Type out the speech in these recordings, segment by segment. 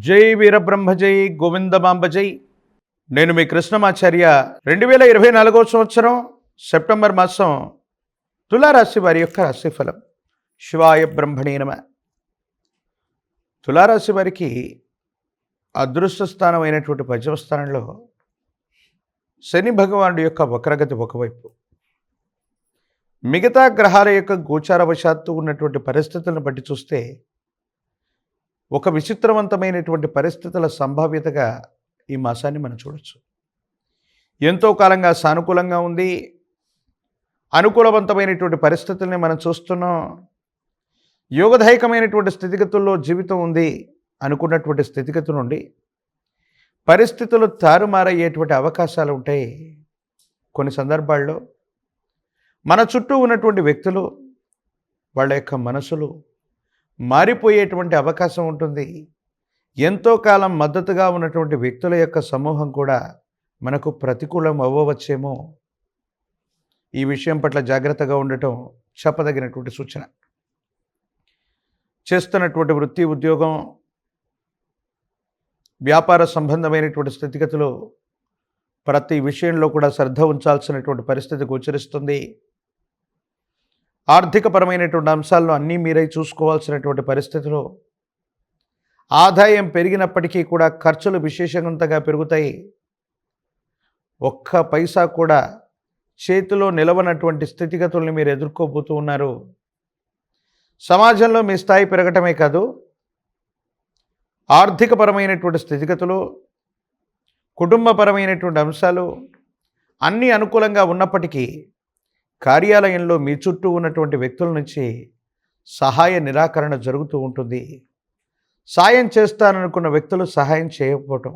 జై వీరబ్రహ్మ జై గోవిందమాంబ జై. నేను మీ కృష్ణమాచార్య. 2024 సంవత్సరం సెప్టెంబర్ మాసం తులారాశి వారి యొక్క రాశిఫలం. శివాయ బ్రహ్మణే నమః. తులారాశి వారికి అదృష్ట స్థానం అయినటువంటి పంచమ స్థానంలో శని భగవానుడి యొక్క వక్రగతి ఒకవైపు, మిగతా గ్రహాల యొక్క గోచారవశాత్తు ఉన్నటువంటి పరిస్థితులను బట్టి చూస్తే ఒక విచిత్రవంతమైనటువంటి పరిస్థితుల సంభావ్యతగా ఈ మాసాన్ని మనం చూడొచ్చు. ఎంతో కాలంగా సానుకూలంగా ఉంది, అనుకూలవంతమైనటువంటి పరిస్థితుల్ని మనం చూస్తున్నాం. యోగదాయకమైనటువంటి స్థితిగతుల్లో జీవితం ఉంది అనుకున్నటువంటి స్థితిగతి నుండి పరిస్థితులు తారుమారయ్యేటువంటి అవకాశాలు ఉంటాయి. కొన్ని సందర్భాల్లో మన చుట్టూ ఉన్నటువంటి వ్యక్తులు, వాళ్ళ యొక్క మనసులు మారిపోయేటువంటి అవకాశం ఉంటుంది. ఎంతో కాలం మద్దతుగా ఉన్నటువంటి వ్యక్తుల యొక్క సమూహం కూడా మనకు ప్రతికూలం అవ్వవచ్చేమో. ఈ విషయం పట్ల జాగ్రత్తగా ఉండటం చెప్పదగినటువంటి సూచన. చేస్తున్నటువంటి వృత్తి, ఉద్యోగం, వ్యాపార సంబంధమైనటువంటి స్థితిగతులు ప్రతి విషయంలో కూడా శ్రద్ధ ఉంచాల్సినటువంటి పరిస్థితి గోచరిస్తుంది. ఆర్థికపరమైనటువంటి అంశాల్లో అన్నీ మీరై చూసుకోవాల్సినటువంటి పరిస్థితిలో ఆదాయం పెరిగినప్పటికీ కూడా ఖర్చులు విశేషంగా పెరుగుతాయి. ఒక్క పైసా కూడా చేతిలో నిలవనటువంటి స్థితిగతుల్ని మీరు ఎదుర్కోబోతూ ఉన్నారు. సమాజంలో మీ స్థాయి పెరగటమే కాదు, ఆర్థికపరమైనటువంటి స్థితిగతులు, కుటుంబపరమైనటువంటి అంశాలు అన్నీ అనుకూలంగా ఉన్నప్పటికీ కార్యాలయంలో మీ చుట్టూ ఉన్నటువంటి వ్యక్తుల నుంచి సహాయ నిరాకరణ జరుగుతూ ఉంటుంది. సాయం చేస్తాననుకున్న వ్యక్తులు సహాయం చేయకపోవటం,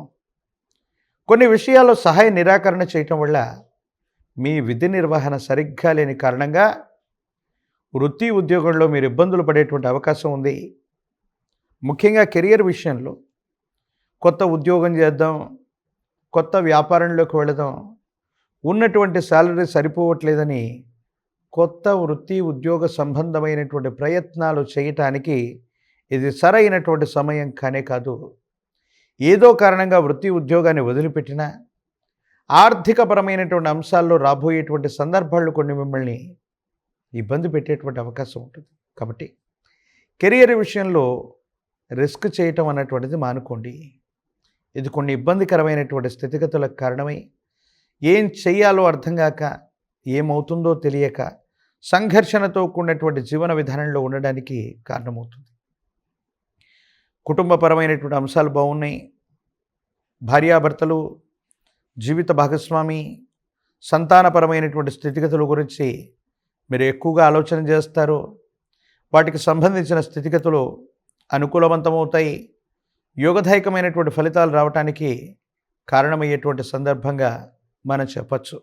కొన్ని విషయాల్లో సహాయ నిరాకరణ చేయటం వల్ల మీ విధి నిర్వహణ సరిగ్గా లేని కారణంగా వృత్తి, ఉద్యోగంలో మీరు ఇబ్బందులు పడేటువంటి అవకాశం ఉంది. ముఖ్యంగా కెరియర్ విషయంలో కొత్త ఉద్యోగం చేద్దాం, కొత్త వ్యాపారంలోకి వెళదాం, ఉన్నటువంటి శాలరీ సరిపోవట్లేదని కొత్త వృత్తి, ఉద్యోగ సంబంధమైనటువంటి ప్రయత్నాలు చేయటానికి ఇది సరైనటువంటి సమయం కానే కాదు. ఏదో కారణంగా వృత్తి, ఉద్యోగాన్ని వదిలిపెట్టినా ఆర్థికపరమైనటువంటి అంశాల్లో రాబోయేటువంటి సందర్భాలు కొన్ని మిమ్మల్ని ఇబ్బంది పెట్టేటువంటి అవకాశం ఉంటుంది. కాబట్టి కెరియర్ విషయంలో రిస్క్ చేయటం అన్నటువంటిది మానుకోండి. ఇది కొన్ని ఇబ్బందికరమైనటువంటి స్థితిగతులకు కారణమై ఏం చెయ్యాలో అర్థం కాక, ఏమవుతుందో తెలియక సంఘర్షణతో కూడినటువంటి జీవన విధానంలో ఉండడానికి కారణమవుతుంది. కుటుంబపరమైనటువంటి అంశాలు బాగున్నాయి. భార్యాభర్తలు, జీవిత భాగస్వామి, సంతానపరమైనటువంటి స్థితిగతుల గురించి మీరు ఎక్కువగా ఆలోచన చేస్తారు. వాటికి సంబంధించిన స్థితిగతులు అనుకూలవంతమవుతాయి. యోగదాయకమైనటువంటి ఫలితాలు రావటానికి కారణమయ్యేటువంటి సందర్భంగా మనం చెప్పచ్చు.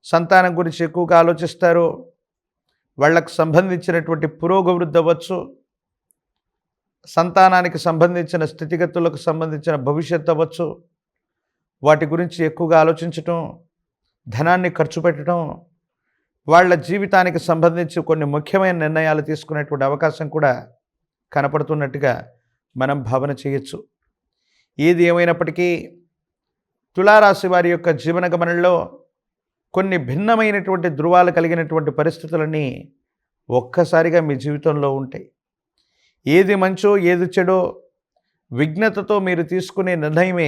సంతానం గురించి ఎక్కువగా ఆలోచిస్తారు. వాళ్ళకు సంబంధించినటువంటి పురోగవృద్ధి అవ్వచ్చు, సంతానానికి సంబంధించిన స్థితిగతులకు సంబంధించిన భవిష్యత్తు అవ్వచ్చు. వాటి గురించి ఎక్కువగా ఆలోచించటం, ధనాన్ని ఖర్చు పెట్టడం, వాళ్ళ జీవితానికి సంబంధించి కొన్ని ముఖ్యమైన నిర్ణయాలు తీసుకునేటువంటి అవకాశం కూడా కనపడుతున్నట్టుగా మనం భావన చేయొచ్చు. ఏది ఏమైనప్పటికీ తులారాశి వారి యొక్క జీవన గమనంలో కొన్ని భిన్నమైనటువంటి ధృవాలు కలిగినటువంటి పరిస్థితులన్నీ ఒక్కసారిగా మీ జీవితంలో ఉంటాయి. ఏది మంచో ఏది చెడో విజ్ఞతతో మీరు తీసుకునే నిర్ణయమే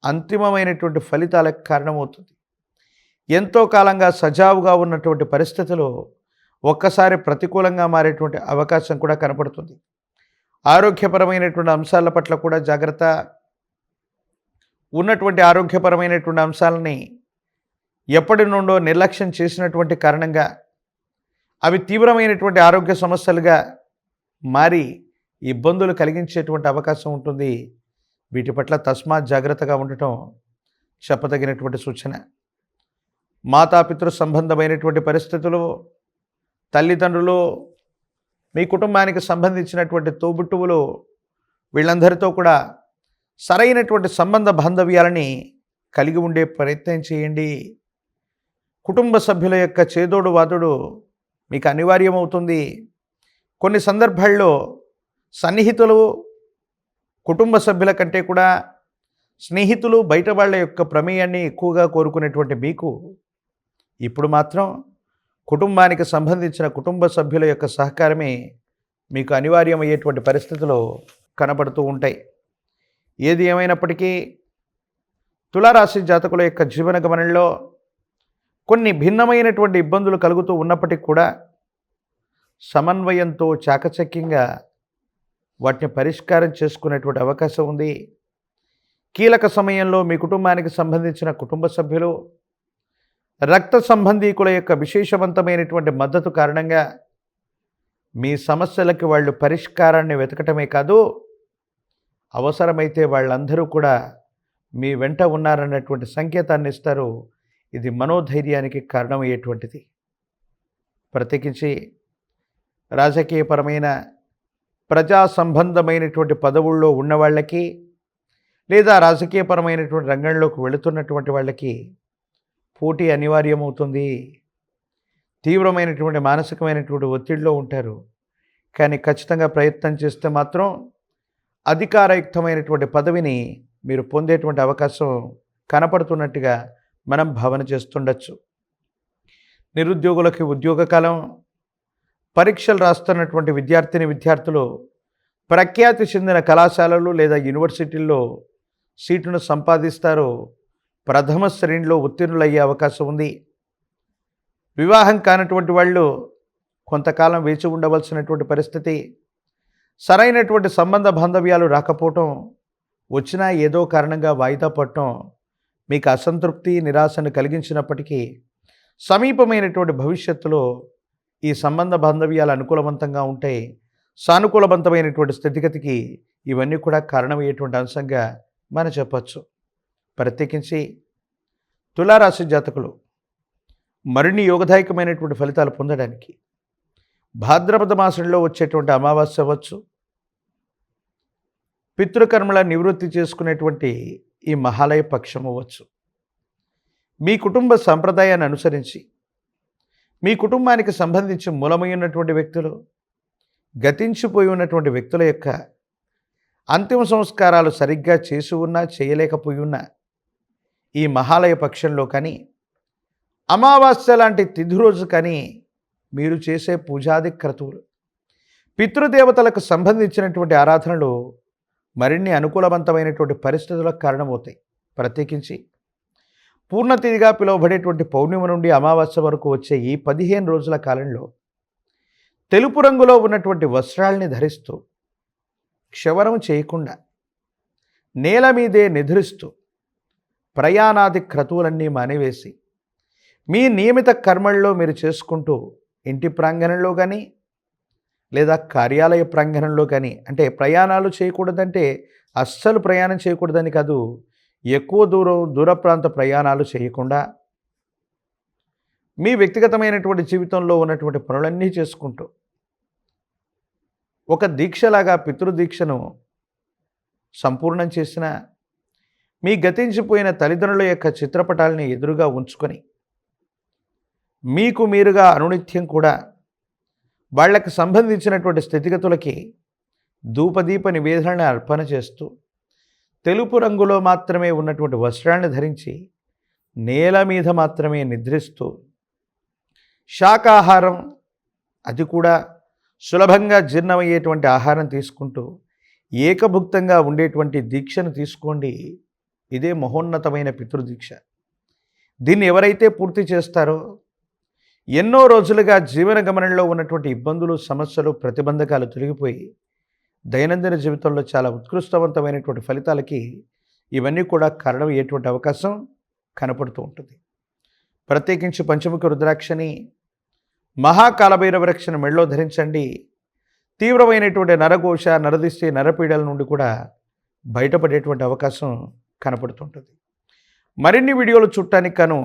అంతిమమైనటువంటి ఫలితాలకు కారణమవుతుంది. ఎంతో కాలంగా సజావుగా ఉన్నటువంటి పరిస్థితులు ఒక్కసారి ప్రతికూలంగా మారేటువంటి అవకాశం కూడా కనపడుతుంది. ఆరోగ్యపరమైనటువంటి అంశాల పట్ల కూడా జాగ్రత్త. ఉన్నటువంటి ఆరోగ్యపరమైనటువంటి అంశాలని ఎప్పటి నుండో నిర్లక్ష్యం చేసినటువంటి కారణంగా అవి తీవ్రమైనటువంటి ఆరోగ్య సమస్యలుగా మారి ఇబ్బందులు కలిగించేటువంటి అవకాశం ఉంటుంది. వీటి పట్ల తస్మాత్ జాగ్రత్తగా ఉండటం చెప్పదగినటువంటి సూచన. మాతాపితృ సంబంధమైనటువంటి పరిస్థితులు, తల్లిదండ్రులు, మీ కుటుంబానికి సంబంధించినటువంటి తోబుట్టువులు, వీళ్ళందరితో కూడా సరైనటువంటి సంబంధ బాంధవ్యాలని కలిగి ఉండే ప్రయత్నం చేయండి. కుటుంబ సభ్యుల యొక్క చేదోడు వాదుడు మీకు అనివార్యమవుతుంది. కొన్ని సందర్భాల్లో సన్నిహితులు కుటుంబ సభ్యుల కంటే కూడా స్నేహితులు, బయట వాళ్ళ యొక్క ప్రమేయాన్ని ఎక్కువగా కోరుకునేటువంటి మీకు ఇప్పుడు మాత్రం కుటుంబానికి సంబంధించిన కుటుంబ సభ్యుల యొక్క సహకారమే మీకు అనివార్యమయ్యేటువంటి పరిస్థితులు కనబడుతూ ఉంటాయి. ఏది ఏమైనప్పటికీ తులారాశి జాతకుల యొక్క జీవన గమనంలో కొన్ని భిన్నమైనటువంటి ఇబ్బందులు కలుగుతూ ఉన్నప్పటికీ కూడా సమన్వయంతో చాకచక్యంగా వాటిని పరిష్కారం చేసుకునేటువంటి అవకాశం ఉంది. కీలక సమయంలో మీ కుటుంబానికి సంబంధించిన కుటుంబ సభ్యులు, రక్త సంబంధీకుల యొక్క విశేషవంతమైనటువంటి మద్దతు కారణంగా మీ సమస్యలకి వాళ్ళు పరిష్కారాన్ని వెతకటమే కాదు, అవసరమైతే వాళ్ళందరూ కూడా మీ వెంట ఉన్నారన్నటువంటి సంకేతాన్ని ఇస్తారు. ఇది మనోధైర్యానికి కారణమయ్యేటువంటిది. ప్రత్యేకించి రాజకీయపరమైన, ప్రజా సంబంధమైనటువంటి పదవుల్లో ఉన్నవాళ్ళకి, లేదా రాజకీయపరమైనటువంటి రంగంలోకి వెళుతున్నటువంటి వాళ్ళకి పోటీ అనివార్యమవుతుంది. తీవ్రమైనటువంటి మానసికమైనటువంటి ఒత్తిడిలో ఉంటారు. కానీ ఖచ్చితంగా ప్రయత్నం చేస్తే మాత్రం అధికారయుక్తమైనటువంటి పదవిని మీరు పొందేటువంటి అవకాశం కనపడుతున్నట్టుగా మనం భావన చేస్తుండొచ్చు. నిరుద్యోగులకి ఉద్యోగకాలం, పరీక్షలు రాస్తున్నటువంటి విద్యార్థులు ప్రఖ్యాతి చెందిన కళాశాలలు లేదా యూనివర్సిటీల్లో సీటును సంపాదిస్తారు. ప్రథమ శ్రేణిలో ఉత్తీర్ణులయ్యే అవకాశం ఉంది. వివాహం కానటువంటి వాళ్ళు కొంతకాలం వేచి ఉండవలసినటువంటి పరిస్థితి, సరైనటువంటి సంబంధ బాంధవ్యాలు రాకపోవటం, వచ్చినా ఏదో కారణంగా వాయిదా పడటం మీకు అసంతృప్తి, నిరాశను కలిగించినప్పటికీ సమీపమైనటువంటి భవిష్యత్తులో ఈ సంబంధ బాంధవ్యాలు అనుకూలవంతంగా ఉంటాయి. సానుకూలవంతమైనటువంటి స్థితిగతికి ఇవన్నీ కూడా కారణమయ్యేటువంటి అంశంగా మనం చెప్పచ్చు. ప్రత్యేకించి తులారాశి జాతకులు మరిన్ని యోగదాయకమైనటువంటి ఫలితాలు పొందడానికి భాద్రపద మాసంలో వచ్చేటువంటి అమావాస్య అవ్వచ్చు, పితృకర్మల నివృత్తి చేసుకునేటువంటి ఈ మహాలయ పక్షం అవ్వచ్చు, మీ కుటుంబ సంప్రదాయాన్ని అనుసరించి మీ కుటుంబానికి సంబంధించి మూలమైనటువంటి వ్యక్తులు, గతించిపోయి ఉన్నటువంటి వ్యక్తుల యొక్క అంతిమ సంస్కారాలు సరిగ్గా చేసి ఉన్నా చేయలేకపోయి ఉన్నా ఈ మహాలయ పక్షంలో కానీ, అమావాస్య లాంటి తిథి రోజు కానీ మీరు చేసే పూజాది క్రతువులు, పితృదేవతలకు సంబంధించినటువంటి ఆరాధనలు మరిన్ని అనుకూలవంతమైనటువంటి పరిస్థితులకు కారణమవుతాయి. ప్రత్యేకించి పూర్ణతిథిగా పిలువబడేటువంటి పౌర్ణిమ నుండి అమావాస్య వరకు వచ్చే ఈ 15 రోజుల కాలంలో తెలుపు రంగులో ఉన్నటువంటి వస్త్రాల్ని ధరిస్తూ, క్షవరం చేయకుండా నేల మీదే నిద్రిస్తూ, ప్రయాణాది క్రతువులన్నీ మానివేసి మీ నియమిత కర్మల్లో మీరు చేసుకుంటూ ఇంటి ప్రాంగణంలో కానీ లేదా కార్యాలయ ప్రాంగణంలో కానీ, అంటే ప్రయాణాలు చేయకూడదంటే అస్సలు ప్రయాణం చేయకూడదని కాదు, ఎక్కువ దూర ప్రాంత ప్రయాణాలు చేయకుండా మీ వ్యక్తిగతమైనటువంటి జీవితంలో ఉన్నటువంటి పనులన్నీ చేసుకుంటూ ఒక దీక్షలాగా పితృదీక్షను సంపూర్ణం చేసిన, మీ గతించిపోయిన తల్లిదండ్రుల యొక్క చిత్రపటాలని ఎదురుగా ఉంచుకొని మీకు మీరుగా అనునిత్యం కూడా వాళ్లకు సంబంధించినటువంటి స్థితిగతులకి ధూపదీప నివేదనని అర్పణ చేస్తూ, తెలుపు రంగులో మాత్రమే ఉన్నటువంటి వస్త్రాన్ని ధరించి నేల మీద మాత్రమే నిద్రిస్తూ, శాకాహారం, అది కూడా సులభంగా జీర్ణమయ్యేటువంటి ఆహారం తీసుకుంటూ ఏకభుక్తంగా ఉండేటువంటి దీక్షను తీసుకోండి. ఇదే మహోన్నతమైన పితృదీక్ష. దీన్ని ఎవరైతే పూర్తి చేస్తారో ఎన్నో రోజులుగా జీవన గమనంలో ఉన్నటువంటి ఇబ్బందులు, సమస్యలు, ప్రతిబంధకాలు తొలగిపోయి దైనందిన జీవితంలో చాలా ఉత్కృష్టవంతమైనటువంటి ఫలితాలకి ఇవన్నీ కూడా కారణమయ్యేటువంటి అవకాశం కనపడుతూ ఉంటుంది. ప్రత్యేకించి పంచముఖ రుద్రాక్షని, మహాకాలభైరవ రక్షను మెడలో ధరించండి. తీవ్రమైనటువంటి నరఘోష, నరదిష్టి, నరపీడల నుండి కూడా బయటపడేటువంటి అవకాశం కనపడుతుంటుంది. మరిన్ని వీడియోలు చూడటానికి గాను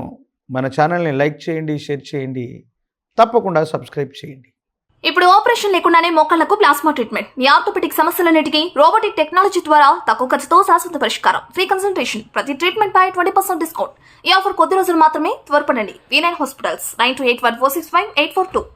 మన ఛానల్ని లైక్ చేయండి, షేర్ చేయండి, తప్పకుండా సబ్స్క్రైబ్ చేయండి. ఇప్పుడు ఆపరేషన్ లేకుండానే మోకాళ్లకు ప్లాస్మా ట్రీట్మెంట్, మీ ఆర్థోపెడిక్ సమస్యలన్నిటికీ రోబోటిక్ టెక్నాలజీ ద్వారా తక్కువ ఖర్చుతో శాశ్వత పరిష్కారం, ఫ్రీ కన్సల్టేషన్, ప్రతి ట్రీట్మెంట్ పై 20% డిస్కౌంట్. ఈ ఆఫర్ కొద్ది రోజులు మాత్రమే, త్వరపడండి. V9 hospitals 9281465842.